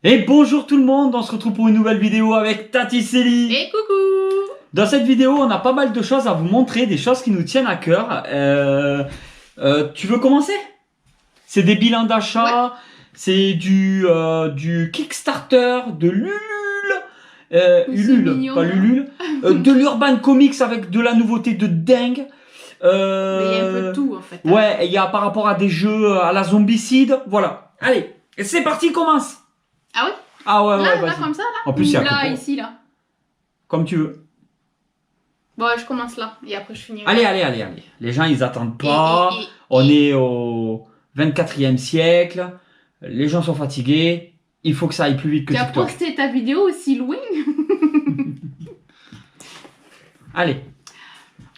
Et bonjour tout le monde, on se retrouve pour une nouvelle vidéo avec Tati Célie. Et coucou! Dans cette vidéo, on a pas mal de choses à vous montrer, des choses qui nous tiennent à cœur. Tu veux commencer? C'est des bilans d'achat, c'est du Kickstarter, de Lulul, Ulule, mignon, pas hein. Lulul, de l'Urban Comics avec de la nouveauté de dingue. Mais il y a un peu de tout en fait. Ouais, et il y a par rapport à des jeux à la zombicide, voilà. Allez, c'est parti, commence! Ah oui? Ah ouais, Là, ouais, là vas-y. comme ça, là? En plus, il y a Ou là, que pour- ici, là. Comme tu veux. Bon, je commence là, et après je finirai. Allez. Les gens, ils attendent pas. On est au 24e siècle. Les gens sont fatigués. Il faut que ça aille plus vite que Tu as TikTok. posté ta vidéo aussi loin? Allez.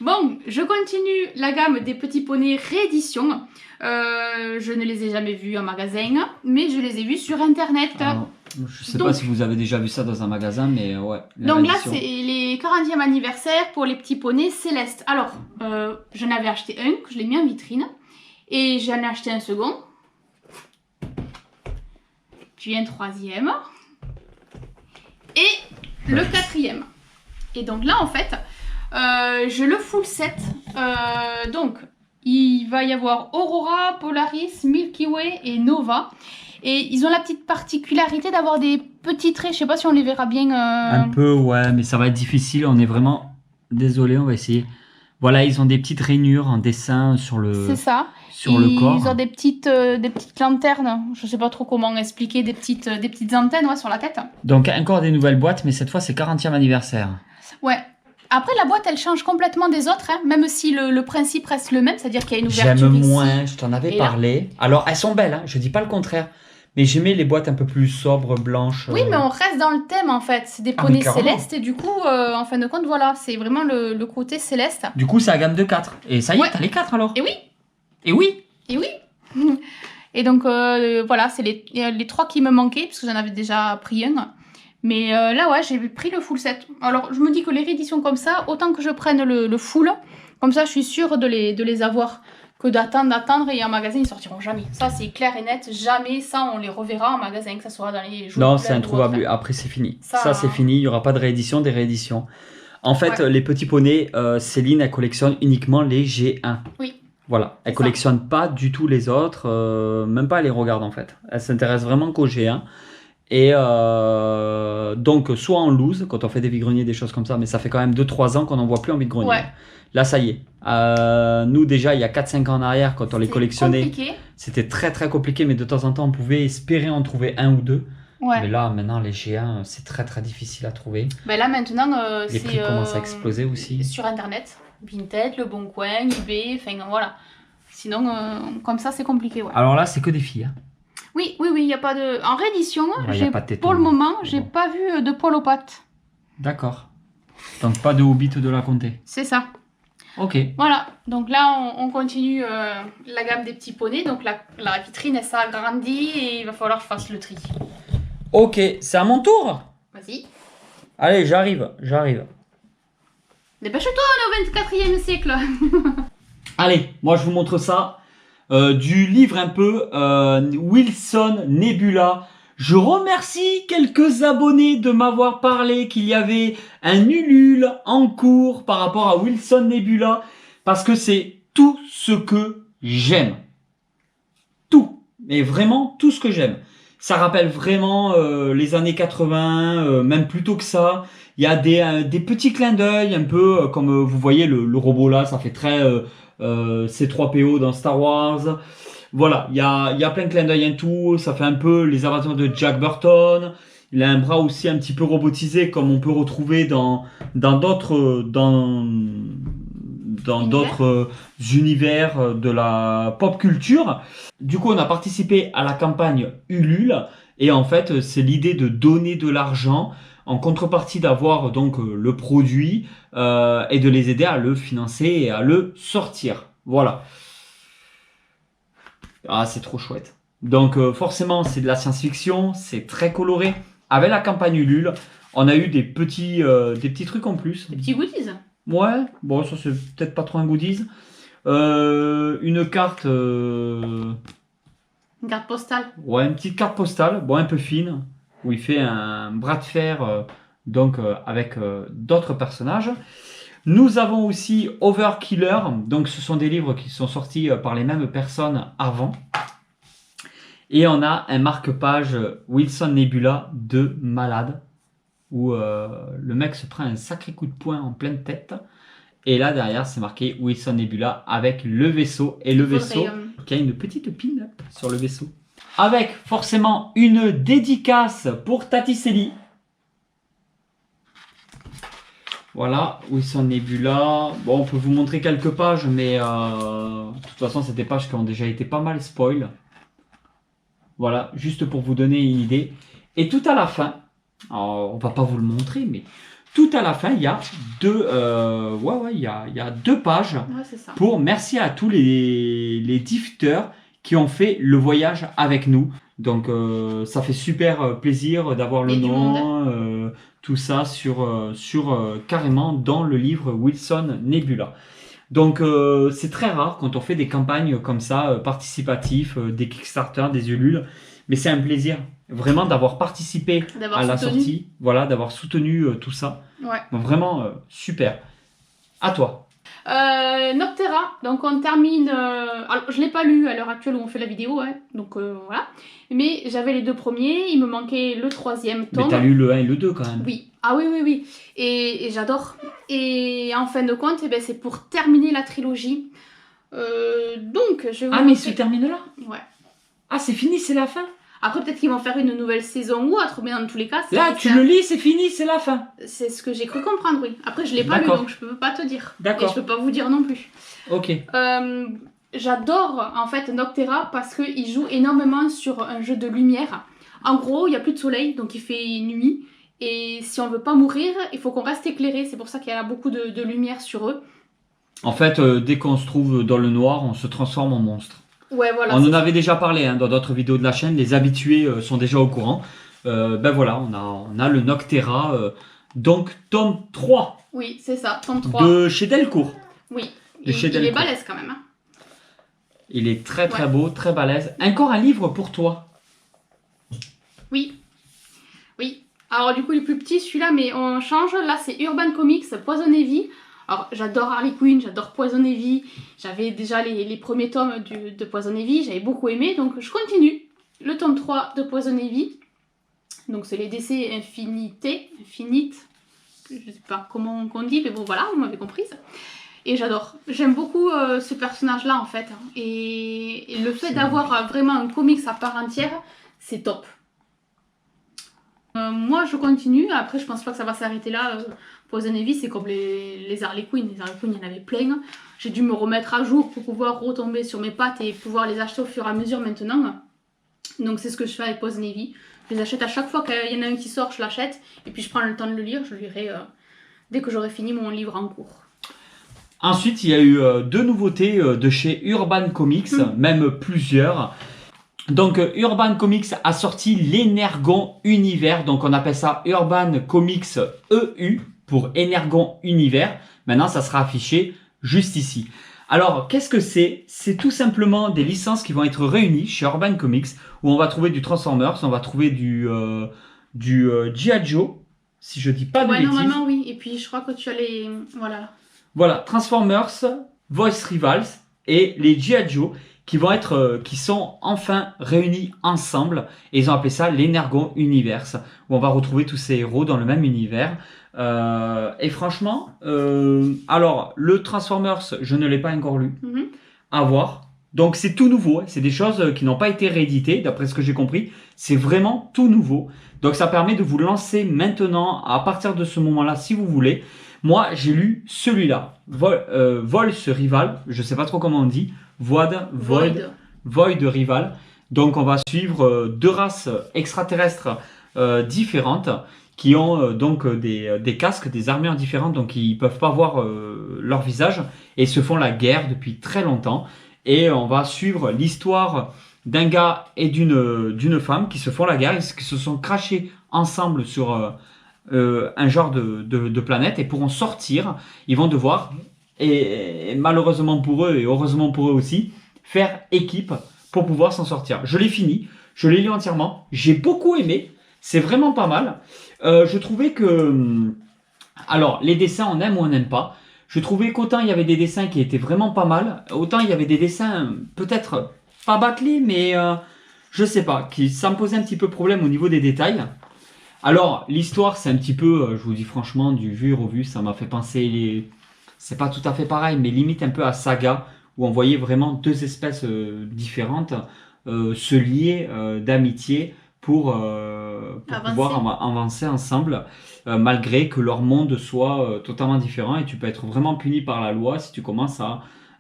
Bon, je continue la gamme des petits poneys réédition. Je ne les ai jamais vus en magasin, mais je les ai vus sur internet. Alors, je sais Donc- pas si vous avez déjà vu ça dans un magasin, mais ouais. la Donc là, réédition. c'est les 40e anniversaire pour les petits poneys célestes. Alors, j'en avais acheté un, que je l'ai mis en vitrine. Et j'en ai acheté un second. Puis un troisième. Et le quatrième. Et donc là, en fait, je le full set. Donc, il va y avoir Aurora, Polaris, Milky Way et Nova. Et ils ont la petite particularité d'avoir des petits traits. Je sais pas si on les verra bien. Un peu, ouais, mais ça va être difficile. On est vraiment désolé, on va essayer. Voilà, ils ont des petites rainures en dessin sur le, C'est ça. sur le corps. Ils ont des petites lanternes. Je sais pas trop comment expliquer. Des petites antennes ouais, sur la tête. Donc, encore des nouvelles boîtes, mais cette fois, c'est 40e anniversaire. Ouais. Après, la boîte, elle change complètement des autres, hein, même si le principe reste le même, c'est-à-dire qu'il y a une ouverture J'aime ici. moins, je t'en avais Et là. parlé. Alors, elles sont belles, hein, je dis pas le contraire. Mais j'aimais les boîtes un peu plus sobres, blanches. Oui, mais on reste dans le thème, en fait. C'est des Ah, mais poneys carrément. célestes, et du coup, en fin de compte, voilà, c'est vraiment le côté céleste. Du coup, c'est la gamme de 4. Et ça y est, Ouais. t'as les 4 alors. Et oui, Et oui. et oui. Et donc, voilà, c'est les trois qui me manquaient, parce que j'en avais déjà pris un. Mais là, ouais, j'ai pris le full set. Alors, je me dis que les rééditions comme ça, autant que je prenne le full, comme ça, je suis sûre de les avoir, que d'attendre, et en magasin, ils sortiront jamais. Ça, c'est clair et net, jamais ça, on les reverra en magasin, que ça soit dans les jours. Non, pleins c'est ou introuvable. autre. Après, c'est fini. Ça, Ça, c'est fini. Il n'y aura pas de réédition, des rééditions. En fait, Ouais. les petits poneys, Céline, elle collectionne uniquement les G1. Oui. Voilà. Elle C'est ça. collectionne pas du tout les autres. Même pas elle les regarde en fait. Elle s'intéresse vraiment qu'aux G1. Et donc, soit en loose, quand on fait des vide-greniers, des choses comme ça, mais ça fait quand même 2-3 ans qu'on n'en voit plus en vide-grenier. Ouais. Là, ça y est. Nous, déjà, il y a 4-5 ans en arrière, quand on les C'est collectionnait, compliqué. c'était très très compliqué, mais de temps en temps, on pouvait espérer en trouver un ou deux. Ouais. Mais là, maintenant, les G1, c'est très très difficile à trouver. Ben là, maintenant, Les c'est prix commencent à exploser aussi. sur Internet. Vinted, Le Bon Coin, eBay, enfin voilà. Sinon, comme ça, c'est compliqué, ouais. Alors là, c'est que des filles. Hein. Oui, il n'y a pas de... En réédition, Ouais, y a pas de téton, pour le hein. moment, j'ai Bon. pas vu de poil aux pattes. D'accord. Donc, pas de Hobbit de la comté. C'est ça. Ok. Voilà, donc là, on continue la gamme des petits poneys. Donc la vitrine, elle s'agrandit et il va falloir que je fasse le tri. Ok, c'est à mon tour. Vas-y. Allez, j'arrive. Dépêche-toi, on est au 24e siècle. Allez, moi je vous montre ça. Du livre un peu Wilson Nebula. Je remercie quelques abonnés de m'avoir parlé qu'il y avait un Ulule en cours par rapport à Wilson Nebula. Parce que c'est tout ce que j'aime. Tout. Mais vraiment tout ce que j'aime. Ça rappelle vraiment les années 80, même plus tôt que ça. Il y a des petits clins d'œil, un peu comme vous voyez le robot là, ça fait très C3PO dans Star Wars. Voilà, il y a plein de clins d'œil et tout. Ça fait un peu les aventures de Jack Burton. Il a un bras aussi un petit peu robotisé, comme on peut retrouver dans d'autres univers de la pop culture. Du coup, on a participé à la campagne Ulule. Et en fait, c'est l'idée de donner de l'argent en contrepartie d'avoir donc le produit et de les aider à le financer et à le sortir. Voilà. Ah, c'est trop chouette. Donc forcément, c'est de la science-fiction, c'est très coloré. Avec la campagne Ulule, on a eu des petits trucs en plus. Des petits goodies. Ouais, bon, ça c'est peut-être pas trop un goodies. Une carte... Une carte postale. Ouais, une petite carte postale, bon, un peu fine. où il fait un bras de fer donc avec d'autres personnages. Nous avons aussi Overkiller, donc ce sont des livres qui sont sortis par les mêmes personnes avant. Et on a un marque-page Wilson Nebula de malade, où le mec se prend un sacré coup de poing en pleine tête. Et là derrière c'est marqué Wilson Nebula avec le vaisseau, et le vaisseau qui a une petite pin sur le vaisseau. Avec forcément une dédicace pour Taticelli. Voilà, Wilson Nebula. Bon, on peut vous montrer quelques pages, mais de toute façon, c'est des pages qui ont déjà été pas mal spoil. Voilà, juste pour vous donner une idée. Et tout à la fin, alors, on va pas vous le montrer, mais tout à la fin, il y a il y a deux pages c'est ça. pour merci à tous les difters qui ont fait le voyage avec nous. Donc, ça fait super plaisir d'avoir le nom, tout ça sur carrément dans le livre Wilson Nebula. Donc, c'est très rare quand on fait des campagnes comme ça, participatives, des Kickstarter, des Ulule. Mais c'est un plaisir vraiment d'avoir participé à la sortie. Voilà, d'avoir soutenu tout ça. Ouais. Donc, vraiment super. À toi. Noctera, donc on termine. Alors, je l'ai pas lu à l'heure actuelle où on fait la vidéo, hein, donc voilà. Mais j'avais les deux premiers, il me manquait le troisième tome. Mais t'as lu le 1 et le 2 quand même. Oui, ah oui. Et j'adore. Et en fin de compte, eh ben, c'est pour terminer la trilogie. Donc, je vais vous mais se termine là. Ouais. Ah, c'est fini, c'est la fin. Après, peut-être qu'ils vont faire une nouvelle saison ou autre, mais dans tous les cas... Là, tu le lis, c'est fini, c'est la fin. C'est ce que j'ai cru comprendre, oui. Après, je l'ai pas lu, donc je peux pas te dire. D'accord. Et je peux pas vous dire non plus. Ok. J'adore, en fait, Noctera parce qu'il joue énormément sur un jeu de lumière. En gros, il n'y a plus de soleil, donc il fait nuit. Et si on veut pas mourir, il faut qu'on reste éclairé. C'est pour ça qu'il y a beaucoup de lumière sur eux. En fait, dès qu'on se trouve dans le noir, on se transforme en monstre. Ouais, voilà. On en avait déjà parlé dans d'autres vidéos de la chaîne, les habitués sont déjà au courant. Ben voilà, on a le Noctera, donc tome 3. Oui, c'est ça, tome 3. De chez Delcourt. Oui, il est balèze quand même. Hein. Il est très beau, très balèze. Encore un livre pour toi. Oui. Alors du coup, il est plus petit celui-là, mais on change. Là, c'est Urban Comics, Poison Ivy. Alors, j'adore Harley Quinn, j'adore Poison Ivy. J'avais déjà les premiers tomes de Poison Ivy, j'avais beaucoup aimé, donc je continue. Le tome 3 de Poison Ivy. Donc, c'est les décès Infinite. Je sais pas comment on dit, mais bon, voilà, vous m'avez comprise. Et j'adore. J'aime beaucoup ce personnage-là, en fait. Et le fait d'avoir vraiment un comics à part entière, c'est top. Moi, je continue. Après, je pense pas que ça va s'arrêter là. Poison Ivy, c'est comme les Harley Quinn. Les Harley Quinn, il y en avait plein. J'ai dû me remettre à jour pour pouvoir retomber sur mes pattes et pouvoir les acheter au fur et à mesure maintenant. Donc, c'est ce que je fais avec Poison Ivy. Je les achète à chaque fois qu'il y en a un qui sort, je l'achète. Et puis, je prends le temps de le lire. Je le lirai dès que j'aurai fini mon livre en cours. Ensuite, il y a eu deux nouveautés de chez Urban Comics, même plusieurs. Donc, Urban Comics a sorti l'Energon Univers. Donc, on appelle ça Urban Comics EU pour Energon Univers. Maintenant, ça sera affiché juste ici. Alors, qu'est-ce que c'est? C'est tout simplement des licences qui vont être réunies chez Urban Comics, où on va trouver du Transformers, on va trouver du G.I. Joe, si je dis pas de bêtises. Normalement, oui. Et puis, je crois que tu as les... Voilà, Transformers, Voice Rivals et les G.I. Joe qui sont enfin réunis ensemble. Et ils ont appelé ça l'Energon Universe, où on va retrouver tous ces héros dans le même univers. Et franchement, alors le Transformers, je ne l'ai pas encore lu. À voir. Donc c'est tout nouveau. C'est des choses qui n'ont pas été rééditées, d'après ce que j'ai compris. C'est vraiment tout nouveau. Donc ça permet de vous lancer maintenant, à partir de ce moment-là, si vous voulez. Moi, j'ai lu celui-là, Voice Rival, je sais pas trop comment on dit, Void Rival. Donc, on va suivre deux races extraterrestres différentes qui ont donc des casques, des armures différentes, donc ils peuvent pas voir leur visage et se font la guerre depuis très longtemps. Et on va suivre l'histoire d'un gars et d'une femme qui se font la guerre, qui se sont crachés ensemble sur un genre de planète et pour en sortir, ils vont devoir, et malheureusement pour eux et heureusement pour eux aussi, faire équipe pour pouvoir s'en sortir. Je l'ai fini, je l'ai lu entièrement, j'ai beaucoup aimé, C'est vraiment pas mal. Je trouvais que... Alors, les dessins, on aime ou on n'aime pas. Je trouvais qu'autant il y avait des dessins qui étaient vraiment pas mal, autant il y avait des dessins peut-être pas bâclés, mais je sais pas, ça me posait un petit peu problème au niveau des détails. Alors, l'histoire, c'est un petit peu, je vous dis franchement, du vu et revu, ça m'a fait penser, c'est pas tout à fait pareil, mais limite un peu à Saga, où on voyait vraiment deux espèces différentes se lier d'amitié pour pouvoir avancer ensemble, malgré que leur monde soit totalement différent, et tu peux être vraiment puni par la loi si tu commences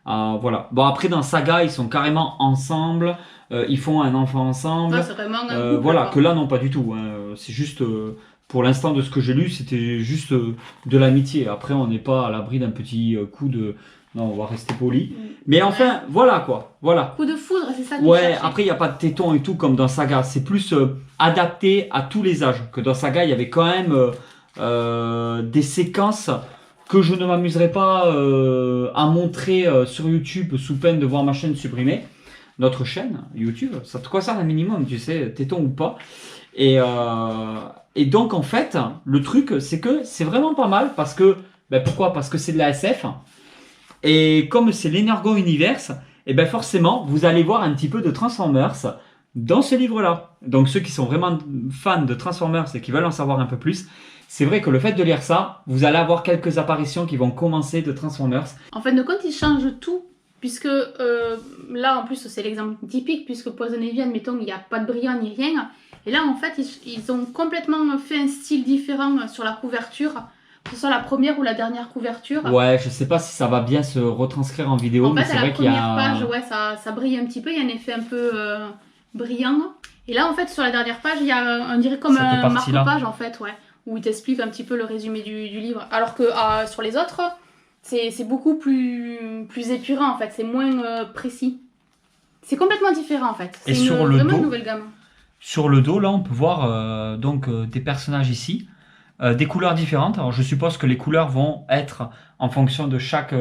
voilà. Bon, après, dans Saga, ils sont carrément ensemble, ils font un enfant ensemble. Ah, c'est vraiment un couple, voilà, quoi. que là, non, pas du tout. C'est juste, pour l'instant, de ce que j'ai lu, c'était juste de l'amitié. Après, on n'est pas à l'abri d'un petit coup de... Non, on va rester poli. Mais enfin, voilà quoi. Voilà. Coup de foudre, c'est ça que Ouais, tu cherchais. après, il n'y a pas de tétons et tout comme dans Saga. C'est plus adapté à tous les âges. Que dans Saga, il y avait quand même des séquences que je ne m'amuserai pas à montrer sur YouTube sous peine de voir ma chaîne supprimée. Notre chaîne YouTube, ça te concerne un minimum, tu sais, téton ou pas. Et donc, en fait, le truc, c'est que c'est vraiment pas mal parce que... Ben, pourquoi? Parce que c'est de la SF. Et comme c'est l'Energo Universe, et ben forcément, vous allez voir un petit peu de Transformers dans ce livre-là. Donc ceux qui sont vraiment fans de Transformers et qui veulent en savoir un peu plus, c'est vrai que le fait de lire ça, vous allez avoir quelques apparitions qui vont commencer de Transformers. En fin de compte, ils changent tout. Puisque là, en plus, c'est l'exemple typique, puisque Poison Ivy, admettons, il n'y a pas de brillant ni rien. Et là, en fait, ils ont complètement fait un style différent sur la couverture. Que ce soit la première ou la dernière couverture. Ouais, je sais pas si ça va bien se retranscrire en vidéo, En mais fait, c'est à la vrai qu'il y a... première page, ouais, ça brille un petit peu, il y a un effet un peu brillant. Et là, en fait, sur la dernière page, il y a, on dirait comme Cette un partie-là. marque-page, en fait, ouais, où il t'explique un petit peu le résumé du livre. Alors que sur les autres, c'est beaucoup plus épurant, en fait, c'est moins précis. C'est complètement différent, en fait. Et C'est sur le vraiment dos, une nouvelle gamme. Sur le dos, là, on peut voir des personnages ici, des couleurs différentes. Alors, je suppose que les couleurs vont être en fonction de chaque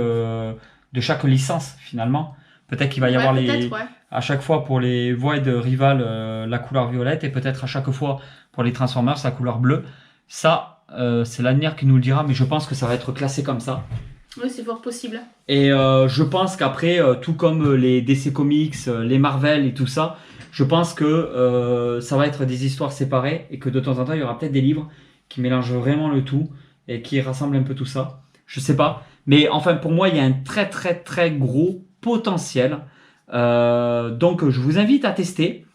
licence, finalement. Peut-être qu'il va y avoir ouais. à chaque fois pour les Void Rival la couleur violette, et peut-être à chaque fois pour les Transformers la couleur bleue. Ça, c'est l'avenir qui nous le dira, mais je pense que ça va être classé comme ça. Oui, c'est fort possible. Et je pense qu'après, tout comme les DC Comics, les Marvel et tout ça, je pense que ça va être des histoires séparées et que de temps en temps, il y aura peut-être des livres qui mélangent vraiment le tout et qui rassemblent un peu tout ça. Je sais pas. Mais enfin, pour moi, il y a un très très très gros potentiel. Donc, je vous invite à tester.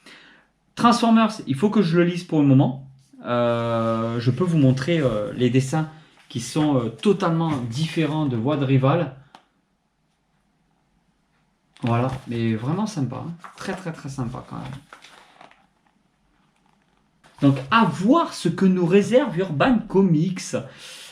Transformers, il faut que je le lise pour le moment. Je peux vous montrer les dessins qui sont totalement différents de Void Rival. Voilà, mais vraiment sympa. Hein. Très très très sympa quand même. Donc à voir ce que nous réserve Urban Comics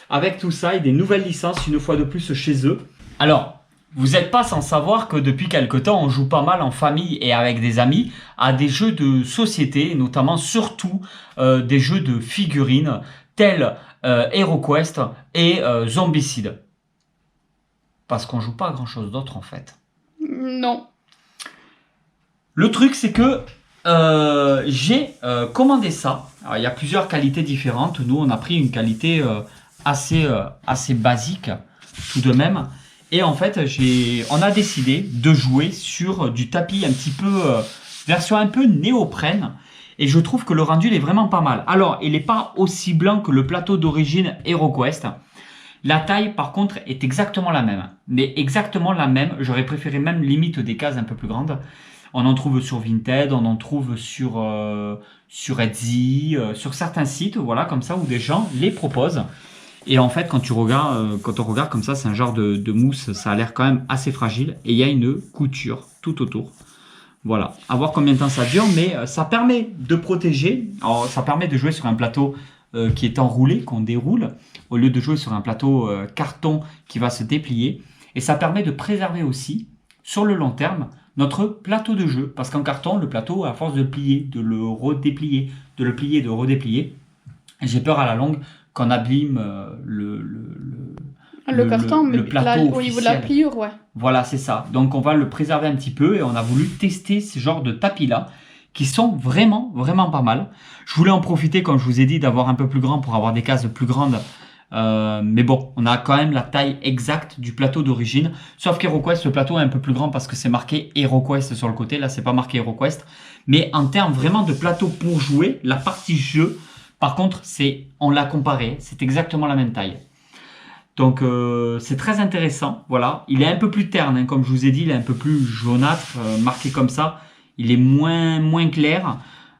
avec tout ça et des nouvelles licences une fois de plus chez eux. Alors, vous n'êtes pas sans savoir que depuis quelque temps, on joue pas mal en famille et avec des amis à des jeux de société, notamment surtout des jeux de figurines tels HeroQuest et Zombicide. Parce qu'on joue pas à grand chose d'autre en fait. Non. Le truc, c'est que j'ai commandé ça. Alors, il y a plusieurs qualités différentes. Nous, on a pris une qualité assez basique, tout de même. Et en fait, on a décidé de jouer sur du tapis un petit peu, version un peu néoprène. Et je trouve que le rendu, il est vraiment pas mal. Alors, il n'est pas aussi blanc que le plateau d'origine HeroQuest. La taille, par contre, est exactement la même. Mais exactement la même. J'aurais préféré même limite des cases un peu plus grandes. On en trouve sur Vinted, on en trouve sur Etsy, sur certains sites, voilà, comme ça, où des gens les proposent. Et en fait, quand on regarde comme ça, c'est un genre de mousse, ça a l'air quand même assez fragile. Et il y a une couture tout autour. Voilà, à voir combien de temps ça dure, mais ça permet de protéger. Alors, ça permet de jouer sur un plateau qui est enroulé, qu'on déroule, au lieu de jouer sur un plateau carton qui va se déplier. Et ça permet de préserver aussi, sur le long terme, notre plateau de jeu. Parce qu'en carton, le plateau, à force de le plier, de le redéplier, de le plier, de le redéplier, j'ai peur à la longue qu'on abîme le carton, mais le plateau au niveau de la pliure, ouais. Voilà, c'est ça. Donc on va le préserver un petit peu et on a voulu tester ce genre de tapis-là qui sont vraiment, vraiment pas mal. Je voulais en profiter, comme je vous ai dit, d'avoir un peu plus grand pour avoir des cases plus grandes. Mais bon, on a quand même la taille exacte du plateau d'origine. Sauf qu'HeroQuest, le plateau est un peu plus grand parce que c'est marqué HeroQuest sur le côté. Là, c'est pas marqué HeroQuest. Mais en termes vraiment de plateau pour jouer, la partie jeu, par contre, on l'a comparé. C'est exactement la même taille. Donc, c'est très intéressant. Voilà. Il est un peu plus terne, hein, comme je vous ai dit. Il est un peu plus jaunâtre, marqué comme ça. Il est moins clair.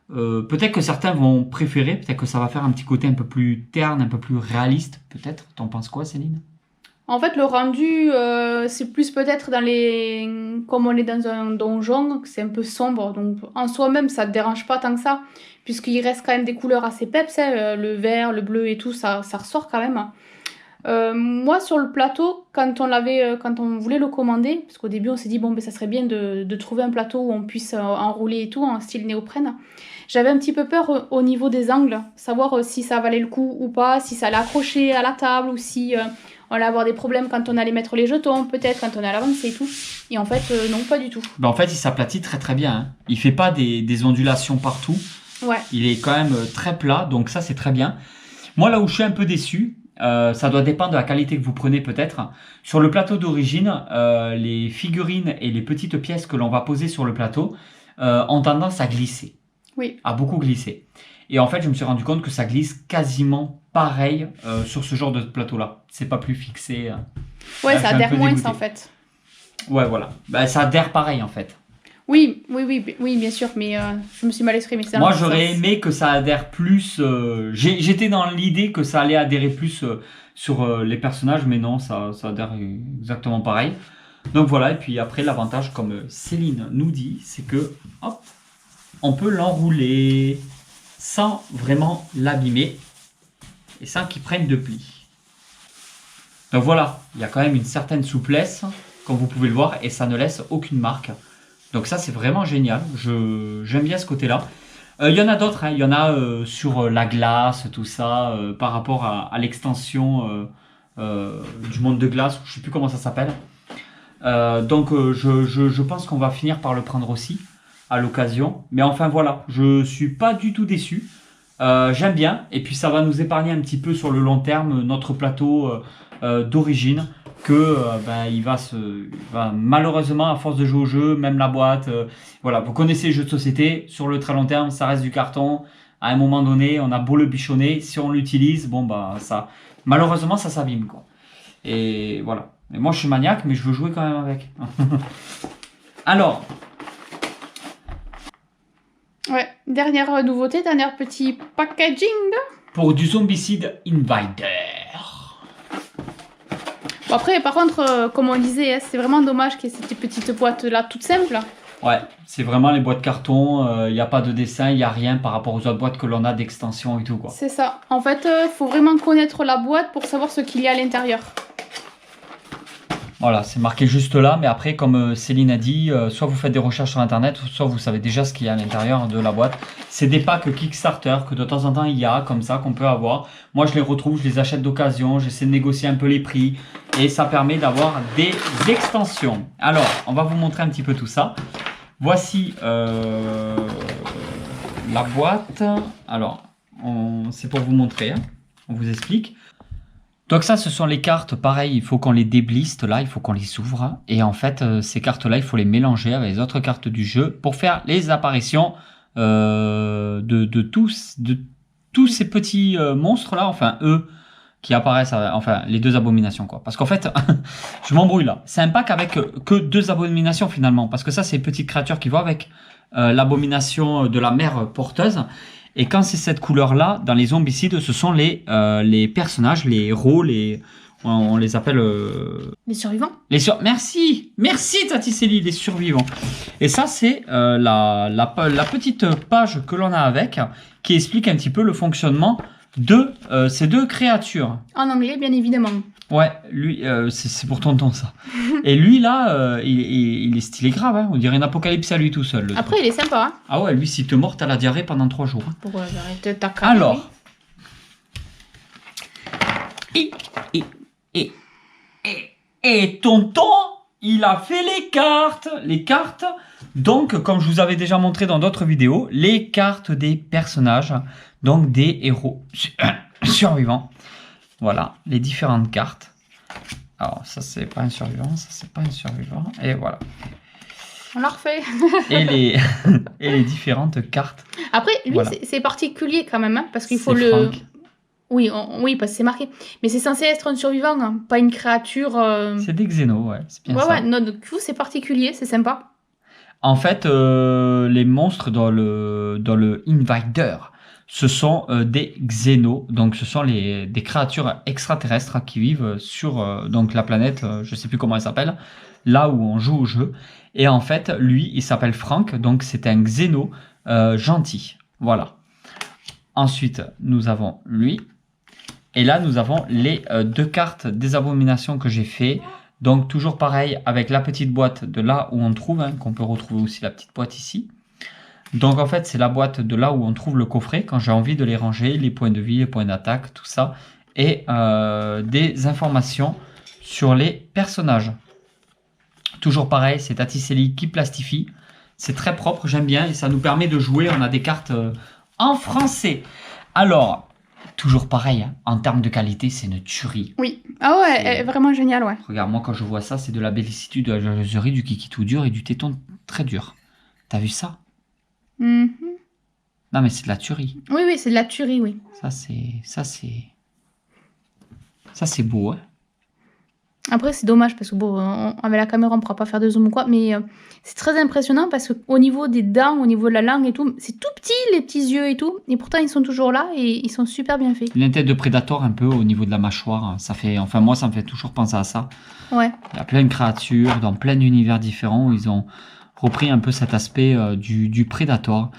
Peut-être que certains vont préférer, peut-être que ça va faire un petit côté un peu plus terne, un peu plus réaliste, peut-être. T'en penses quoi, Céline? En fait, le rendu, c'est plus peut-être dans les... Comme on est dans un donjon, c'est un peu sombre. Donc, en soi-même, ça ne te dérange pas tant que ça. Puisqu'il reste quand même des couleurs assez peps. Hein, le vert, le bleu et tout, ça ressort quand même. Moi, sur le plateau, quand on voulait le commander, parce qu'au début, on s'est dit, bon, ben, ça serait bien de trouver un plateau où on puisse enrouler et tout, en style néoprène. J'avais un petit peu peur au niveau des angles, savoir si ça valait le coup ou pas, si ça allait accrocher à la table ou si on allait avoir des problèmes quand on allait mettre les jetons, peut-être, quand on allait avancer et tout. Et en fait, non, pas du tout. Ben, en fait, il s'aplatit très très bien. Hein. Il fait pas des ondulations partout. Ouais. Il est quand même très plat, donc ça, c'est très bien. Moi, là où je suis un peu déçu, ça doit dépendre de la qualité que vous prenez peut-être. Sur le plateau d'origine, les figurines et les petites pièces que l'on va poser sur le plateau ont tendance à glisser. Oui. À beaucoup glisser. Et en fait, je me suis rendu compte que ça glisse quasiment pareil sur ce genre de plateau-là. C'est pas plus fixé. Ouais, là, ça adhère moins en fait. Ouais, voilà. Bah, ça adhère pareil en fait. Oui, bien sûr, mais je me suis mal exprimée. Moi, j'aurais aimé que ça adhère plus. J'étais dans l'idée que ça allait adhérer plus sur les personnages, mais non, ça adhère exactement pareil. Donc voilà, et puis après, l'avantage, comme Céline nous dit, c'est que, hop, on peut l'enrouler sans vraiment l'abîmer et sans qu'il prenne de plis. Donc voilà, il y a quand même une certaine souplesse, comme vous pouvez le voir, et ça ne laisse aucune marque. Donc ça, c'est vraiment génial. J'aime bien ce côté-là. Il y en a d'autres. Hein. Il y en a sur la glace, tout ça, par rapport à l'extension du monde de glace. Je ne sais plus comment ça s'appelle. Donc je pense qu'on va finir par le prendre aussi à l'occasion. Mais enfin voilà, je suis pas du tout déçu. J'aime bien. Et puis ça va nous épargner un petit peu sur le long terme notre plateau d'origine. Que il va malheureusement, à force de jouer au jeu, même la boîte, voilà, vous connaissez les jeux de société, sur le très long terme, ça reste du carton. À un moment donné, on a beau le bichonner, si on l'utilise, bon bah ça, malheureusement, ça s'abîme quoi. Et voilà. Et moi, je suis maniaque, mais je veux jouer quand même avec. Alors. Ouais, dernière nouveauté, dernier petit packaging. Pour du Zombicide Invader. Bon après, par contre, comme on disait, hein, c'est vraiment dommage qu'il y ait cette petite boîte-là toute simple. Ouais, c'est vraiment les boîtes carton, il n'y a pas de dessin, il n'y a rien par rapport aux autres boîtes que l'on a d'extension et tout quoi. C'est ça. En fait, il faut vraiment connaître la boîte pour savoir ce qu'il y a à l'intérieur. Voilà, c'est marqué juste là, mais après, comme Céline a dit, soit vous faites des recherches sur Internet, soit vous savez déjà ce qu'il y a à l'intérieur de la boîte. C'est des packs Kickstarter que de temps en temps il y a, comme ça, qu'on peut avoir. Moi, je les retrouve, je les achète d'occasion, j'essaie de négocier un peu les prix, et ça permet d'avoir des extensions. Alors, on va vous montrer un petit peu tout ça. Voici la boîte. Alors, c'est pour vous montrer, hein. On vous explique. Donc ça, ce sont les cartes, pareil, il faut qu'on les débliste là, il faut qu'on les ouvre. Et en fait, ces cartes-là, il faut les mélanger avec les autres cartes du jeu pour faire les apparitions de tous ces petits monstres-là, enfin eux, qui apparaissent, enfin les deux abominations quoi. Parce qu'en fait, je m'embrouille là. C'est un pack avec que deux abominations finalement. Parce que ça, c'est les petites créatures qui vont avec l'abomination de la mer porteuse. Et quand c'est cette couleur-là, dans les zombicides, ce sont les personnages, les héros, on les appelle... Les survivants. Merci Tati Célie, les survivants. Et ça, c'est la petite page que l'on a avec, qui explique un petit peu le fonctionnement de ces deux créatures. En anglais, bien évidemment. Ouais, lui, c'est pour tonton ça. Et lui là, il est stylé grave, hein. On dirait une apocalypse à lui tout seul. Après, il est sympa. Hein. Ah ouais, lui, s'il te mord, t'as la diarrhée pendant 3 jours. Hein. Pourquoi j'arrête ta carte? Alors, et tonton, il a fait les cartes. Les cartes Donc, comme je vous avais déjà montré dans d'autres vidéos, les cartes des personnages, donc des héros survivants. Voilà, les différentes cartes. Alors, ça, c'est pas un survivant, ça, c'est pas un survivant. Et voilà. On l'a refait. Et les différentes cartes. Après, lui, Voilà. c'est particulier quand même, hein, parce qu'il faut C'est le... Franck. Oui, oui, parce que c'est marqué. Mais c'est censé être un survivant, hein, pas une créature... C'est des xénos, ouais, c'est bien ça. Ouais, non, du coup, c'est particulier, c'est sympa. En fait, les monstres dans le Invader, ce sont des xénos. Donc, ce sont des créatures extraterrestres qui vivent sur donc la planète, je sais plus comment elle s'appelle, là où on joue au jeu. Et en fait, lui, il s'appelle Frank, donc c'est un xéno gentil. Voilà. Ensuite, nous avons lui. Et là, nous avons les 2 cartes des abominations que j'ai fait. Donc, toujours pareil, avec la petite boîte de là où on trouve, hein, qu'on peut retrouver aussi la petite boîte ici. Donc, en fait, c'est la boîte de là où on trouve le coffret, quand j'ai envie de les ranger, les points de vie, les points d'attaque, tout ça. Et des informations sur les personnages. Toujours pareil, c'est Tatiseli qui plastifie. C'est très propre, j'aime bien, et ça nous permet de jouer. On a des cartes en français. Alors... Toujours pareil, hein. En termes de qualité, c'est une tuerie. Oui. Ah ouais, elle est vraiment génial, ouais. Regarde, moi quand je vois ça, c'est de la bellicitude, de la jalouserie, du kiki tout dur et du téton très dur. T'as vu ça? Mhm. Non mais c'est de la tuerie. Oui, oui, c'est de la tuerie, oui. Ça c'est beau, hein. Après, c'est dommage parce que bon, avec la caméra, on ne pourra pas faire de zoom ou quoi, mais c'est très impressionnant parce qu'au niveau des dents, au niveau de la langue et tout, c'est tout petit, les petits yeux et tout, et pourtant ils sont toujours là et ils sont super bien faits. Il a une tête de Predator un peu au niveau de la mâchoire. Ça fait, enfin moi ça me fait toujours penser à ça. Ouais. Il y a plein de créatures dans plein d'univers différents où ils ont repris un peu cet aspect du Predator.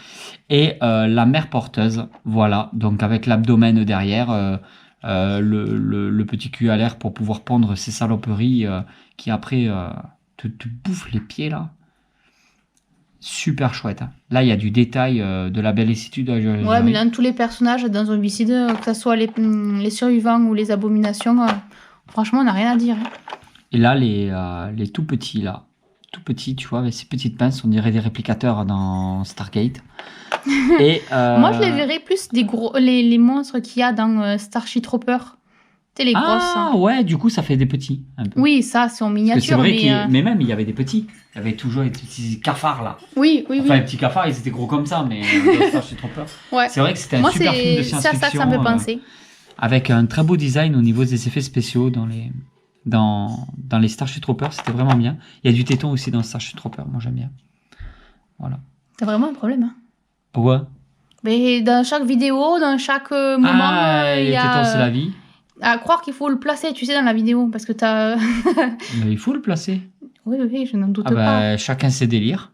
Et la mère porteuse, voilà, donc avec l'abdomen derrière. Le petit cul à l'air pour pouvoir pondre ces saloperies qui après te bouffent les pieds là. Super chouette. Hein. Là, il y a du détail de la bellicitude. Ouais, mais là, tous les personnages dans Zombicide, que ce soit les survivants ou les abominations, franchement, on n'a rien à dire. Hein. Et là, les tout petits là. Tout petits, tu vois, avec ces petites pinces, on dirait des réplicateurs dans Stargate. Et, moi, je les verrais plus des gros, les monstres qu'il y a dans Starship Trooper. Tu sais, les grosses. Ah ouais, du coup, ça fait des petits. Un peu. Oui, ça, c'est en miniature. C'est vrai mais même, il y avait des petits. Il y avait toujours les petits cafards là. Oui, oui, enfin, oui. les petits cafards, ils étaient gros comme ça, mais dans Starship Trooper. Ouais. C'est vrai que c'était un super film de science-fiction. C'est à ça que ça me fait penser. Avec un très beau design au niveau des effets spéciaux dans les Starship Troopers, c'était vraiment bien. Il y a du téton aussi dans Starship Troopers, moi j'aime bien. Voilà. T'as vraiment un problème, hein. Pourquoi? Mais dans chaque vidéo, dans chaque moment, il les y a... tétons, c'est la vie. À croire qu'il faut le placer, tu sais, dans la vidéo, parce que t'as... Mais il faut le placer. Oui, oui, je n'en doute pas. Chacun ses délires.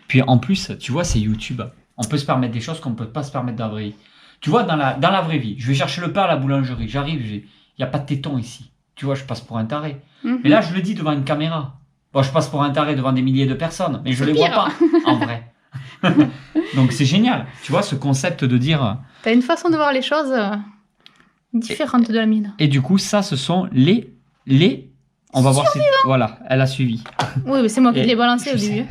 Puis en plus, tu vois, c'est YouTube. On peut se permettre des choses qu'on ne peut pas se permettre dans la vraie vie. Tu vois, dans la vraie vie, je vais chercher le pain à la boulangerie, j'arrive, il n'y a pas de téton ici. Tu vois, je passe pour un taré. Mais là, je le dis devant une caméra. Bon, je passe pour un taré devant des milliers de personnes, mais je ne les vois pas, en vrai. Donc c'est génial. Tu vois, ce concept de dire... T'as une façon de voir les choses différente de la mienne. Et du coup, ça, ce sont les... On va voir si... Voilà, elle a suivi. Oui, mais c'est moi qui l'ai balancé au début.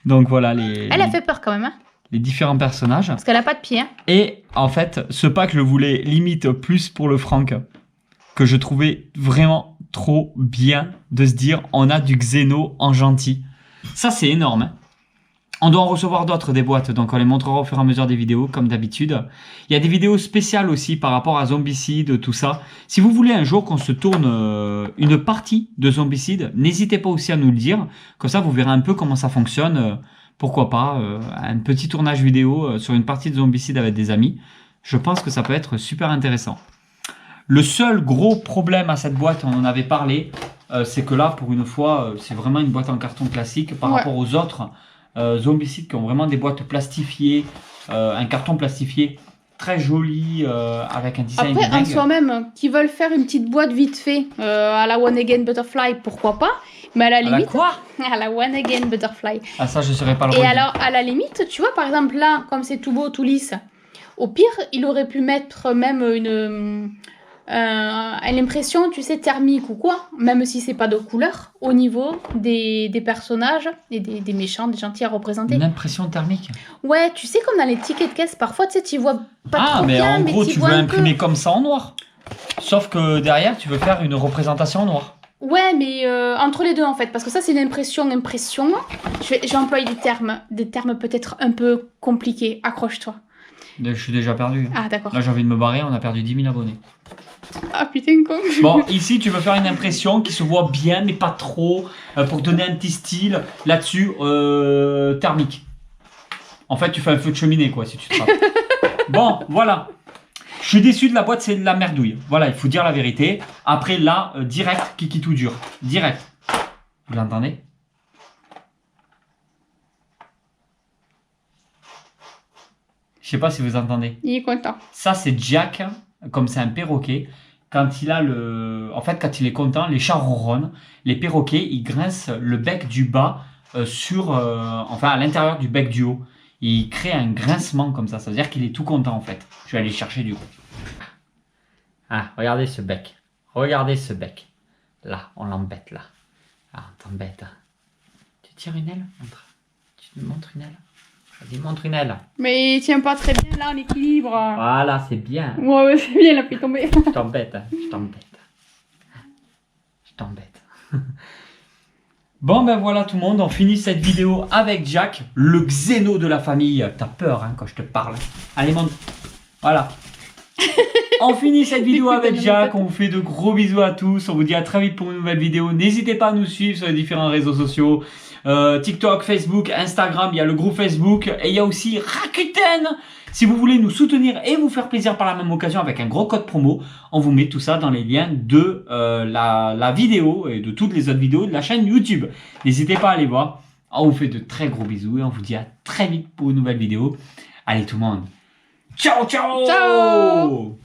Donc voilà les... Elle a fait peur quand même, hein. Les différents personnages. Parce qu'elle a pas de pied, hein. Et en fait, ce pack, je le voulais limite plus pour le Franck. Que je trouvais vraiment trop bien de se dire, on a du Xeno en gentil. Ça, c'est énorme, hein. On doit en recevoir d'autres des boîtes, donc on les montrera au fur et à mesure des vidéos, comme d'habitude. Il y a des vidéos spéciales aussi par rapport à Zombicide, tout ça. Si vous voulez un jour qu'on se tourne une partie de Zombicide, n'hésitez pas aussi à nous le dire. Comme ça, vous verrez un peu comment ça fonctionne. Pourquoi pas un petit tournage vidéo sur une partie de Zombicide avec des amis. Je pense que ça peut être super intéressant. Le seul gros problème à cette boîte, on en avait parlé, c'est que là, pour une fois, c'est vraiment une boîte en carton classique par rapport aux autres Zombicide qui ont vraiment des boîtes plastifiées, un carton plastifié très joli avec un design après, en dingue. soi-même, qui veulent faire une petite boîte vite fait à la One Again Butterfly, pourquoi pas? Mais à la limite... quoi? À la One Again Butterfly. Ah ça, je ne saurais pas le Et redire. alors, à la limite, tu vois, par exemple, là, comme c'est tout beau, tout lisse, au pire, il aurait pu mettre même l'impression, tu sais, thermique ou quoi, même si c'est pas de couleur, au niveau des personnages et des méchants, des gentils à représenter. Une impression thermique. Ouais, tu sais, comme dans les tickets de caisse, parfois, tu sais, tu vois pas trop mais bien, en gros, tu tu vois veux un imprimer peu. comme ça en noir. Sauf que derrière, tu veux faire une représentation en noir. Ouais, mais entre les deux, en fait, parce que ça, c'est une impression. Je vais employer des termes peut-être un peu compliqués. Accroche-toi. Je suis déjà perdu. Ah, d'accord. Là, j'ai envie de me barrer, on a perdu 10 000 abonnés. Ah, putain, con. Bon, ici, tu veux faire une impression qui se voit bien, mais pas trop, pour donner un petit style. Là-dessus, thermique. En fait, tu fais un feu de cheminée, quoi, si tu te rappelles. Bon, voilà. Je suis déçu de la boîte, c'est de la merdouille. Voilà, il faut dire la vérité. Après, là, direct, kiki tout dur. Direct. Vous l'entendez? Je sais pas si vous entendez. Il est content. Ça, c'est Jack, comme c'est un perroquet. Quand il a quand il est content, les chats ronronnent. Les perroquets, ils grincent le bec du bas à l'intérieur du bec du haut. Il crée un grincement comme ça. Ça veut dire qu'il est tout content en fait. Je vais aller le chercher du coup. Ah, regardez ce bec. Regardez ce bec. Là, on l'embête là. Ah, on t'embête. Tu tires une aile? Montre. Tu me montres une aile? Je dis montre une aile. Mais il tient pas très bien là en équilibre. Voilà, c'est bien. Ouais, c'est bien, il a fait tomber. Je t'embête, hein. Je t'embête. Je t'embête. Bon ben voilà tout le monde, on finit cette vidéo avec Jack, le xéno de la famille. T'as peur hein, quand je te parle. Allez monte. Voilà. On finit cette vidéo avec Jack, on vous fait de gros bisous à tous. On vous dit à très vite pour une nouvelle vidéo. N'hésitez pas à nous suivre sur les différents réseaux sociaux. TikTok, Facebook, Instagram, il y a le groupe Facebook. Et il y a aussi Rakuten. Si vous voulez nous soutenir et vous faire plaisir par la même occasion avec un gros code promo, on vous met tout ça dans les liens de la vidéo et de toutes les autres vidéos de la chaîne YouTube. N'hésitez pas à aller voir. On vous fait de très gros bisous et on vous dit à très vite pour une nouvelle vidéo. Allez tout le monde. Ciao, ciao! Ciao!